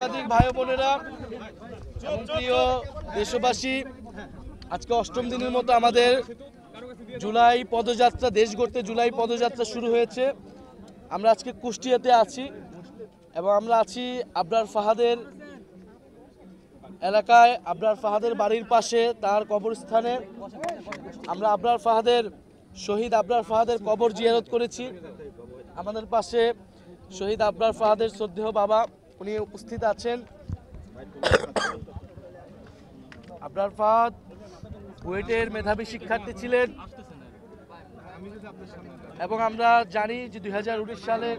সাংবাদিক ভাই বোনেরা এবং প্রিয় দেশবাসী, আজকে অষ্টম দিনের মতো আমাদের জুলাই পদযাত্রা, দেশ গড়তে জুলাই পদযাত্রা শুরু হয়েছে। আমরা আজকে কুষ্টিয়াতে আছি এবং আমরা আছি আবরার ফাহাদের এলাকায়, আবরার ফাহাদের বাড়ির পাশে তার কবরস্থানে। আমরা আবরার ফাহাদের শহীদ আবরার ফাহাদের কবর জিয়ারত করেছি। আমাদের পাশে শহীদ আবরার ফাহাদের শ্রদ্ধেয় বাবা, উনি উপস্থিত আছেন। আবরার ফাহাদ বুয়েটের মেধাবী শিক্ষার্থী ছিলেন এবং আমরা জানি যে 2019 সালের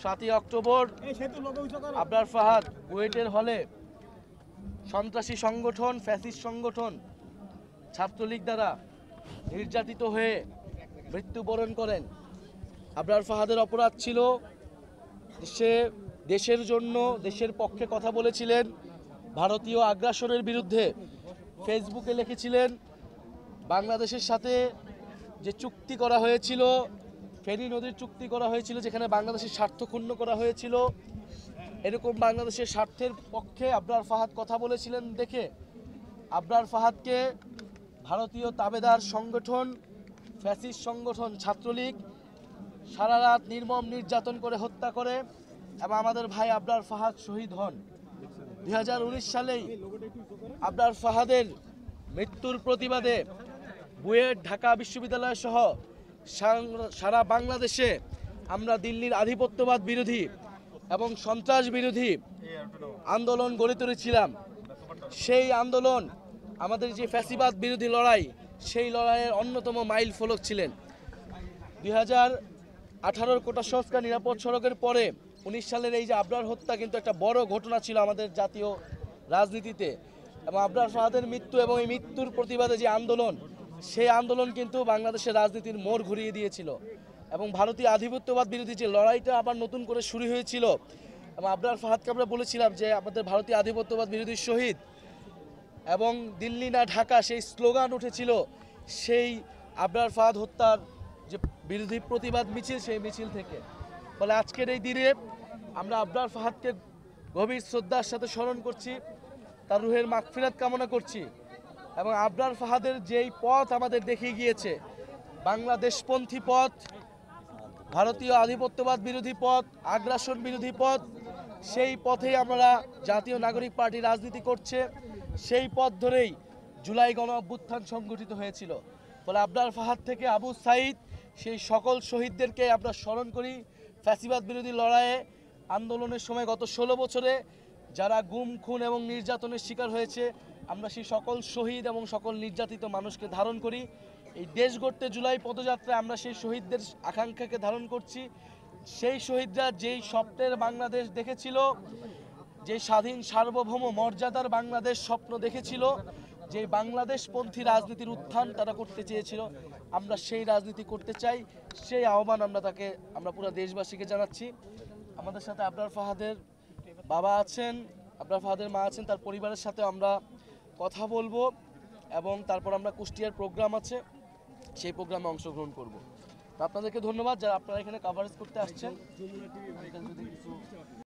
7ই অক্টোবর আবরার ফাহাদ বুয়েটের হলে সন্ত্রাসী সংগঠন, ফ্যাসিস্ট সংগঠন ছাত্রলীগ দ্বারা নির্যাতিত হয়ে মৃত্যুবরণ করেন। আবরার ফাহাদের অপরাধ ছিল সে দেশের জন্য, দেশের পক্ষে কথা বলেছিলেন। ভারতীয় আগ্রাসনের বিরুদ্ধে ফেসবুকে লিখেছিলেন, বাংলাদেশের সাথে যে চুক্তি করা হয়েছিল, ফেনী নদীর চুক্তি করা হয়েছিল, যেখানে বাংলাদেশের স্বার্থ ক্ষুণ্ণ করা হয়েছিল, এরকম বাংলাদেশের স্বার্থের পক্ষে আবরার ফাহাদ কথা বলেছিলেন দেখে আবরার ফাহাদকে ভারতীয় তাবেদার সংগঠন, ফ্যাসিস্ট সংগঠন ছাত্রলীগ সারা রাত নির্মম নির্যাতন করে হত্যা করে এবং আমাদের ভাই আবরার ফাহাদ শহীদ হন। 2019 সালেই আবরার ফাহাদের মৃত্যুর প্রতিবাদে বুয়েট, ঢাকা বিশ্ববিদ্যালয় সহ সারা বাংলাদেশে আমরা দিল্লির আধিপত্যবাদ বিরোধী এবং সন্ত্রাস বিরোধী আন্দোলন গড়ে তুলেছিলাম। সেই আন্দোলন, আমাদের যে ফ্যাসিবাদ বিরোধী লড়াই, সেই লড়াইয়ের অন্যতম মাইল ফলক ছিলেন। 2018 কোটা সংস্কার নিরাপদ সড়কের পরে 19 সালের এই যে আবরার হত্যা কিন্তু একটা বড় ঘটনা ছিল আমাদের জাতীয় রাজনীতিতে। এবং আবরার ফাহাদের মৃত্যু এবং এই মৃত্যুর প্রতিবাদে যে আন্দোলন, সেই আন্দোলন কিন্তু বাংলাদেশের রাজনীতির মোড় ঘুরিয়ে দিয়েছিল এবং ভারতীয় আধিপত্যবাদ বিরোধী যে লড়াইটা আবার নতুন করে শুরু হয়েছিল। এবং আবরার ফাহাদকে আমরা বলেছিলাম যে আমাদের ভারতীয় আধিপত্যবাদ বিরোধী শহীদ এবং দিল্লি না ঢাকা, সেই স্লোগান উঠেছিল সেই আবরার ফাহাদ হত্যার যে বিরোধী প্রতিবাদ মিছিল, সেই মিছিল থেকে। ফলে আজকের এই দিনে আমরা আবরার ফাহাদকে গভীর শ্রদ্ধার সাথে স্মরণ করছি, তার রুহের মাগফিরাত কামনা করছি। এবং আবরার ফাহাদের যেই পথ আমাদের দেখিয়ে গিয়েছে, বাংলাদেশপন্থী পথ, ভারতীয় আধিপত্যবাদ বিরোধী পথ, আগ্রাসন বিরোধী পথ, সেই পথেই আমরা জাতীয় নাগরিক পার্টি রাজনীতি করছে। সেই পথ ধরেই জুলাই গণ অভ্যুত্থান সংগঠিত হয়েছিল। ফলে আবরার ফাহাদ থেকে আবু সাইদ, সেই সকল শহীদদেরকে আমরা স্মরণ করি। ফ্যাসিবাদ বিরোধী লড়াইয়ে আন্দোলনের সময় গত 16 বছরে যারা গুম, খুন এবং নির্যাতনের শিকার হয়েছে, আমরা সেই সকল শহীদ এবং সকল নির্যাতিত মানুষকে ধারণ করি। এই দেশ গড়তে জুলাই পদযাত্রায় আমরা সেই শহীদদের আকাঙ্ক্ষাকে ধারণ করছি। সেই শহীদরা যেই স্বপ্নের বাংলাদেশ দেখেছিল, যে স্বাধীন সার্বভৌম মর্যাদার বাংলাদেশ স্বপ্ন দেখেছিল, যে বাংলাদেশপন্থী রাজনীতির উত্থান তারা করতে চেয়েছিল, আমরা সেই রাজনীতি করতে চাই। সেই আহ্বান আমরা পুরো দেশবাসীকে জানাচ্ছি। আমাদের সাথে আবরার ফাহাদের বাবা আছেন, আবরার ফাহাদের মা আছেন, তার পরিবারের সাথে আমরা কথা বলবো এবং তারপর আমরা কুষ্টিয়ার প্রোগ্রাম আছে, সেই প্রোগ্রামে অংশগ্রহণ করব। তো আপনাদেরকে ধন্যবাদ যারা আপনারা এখানে কভারেজ করতে আসছেন।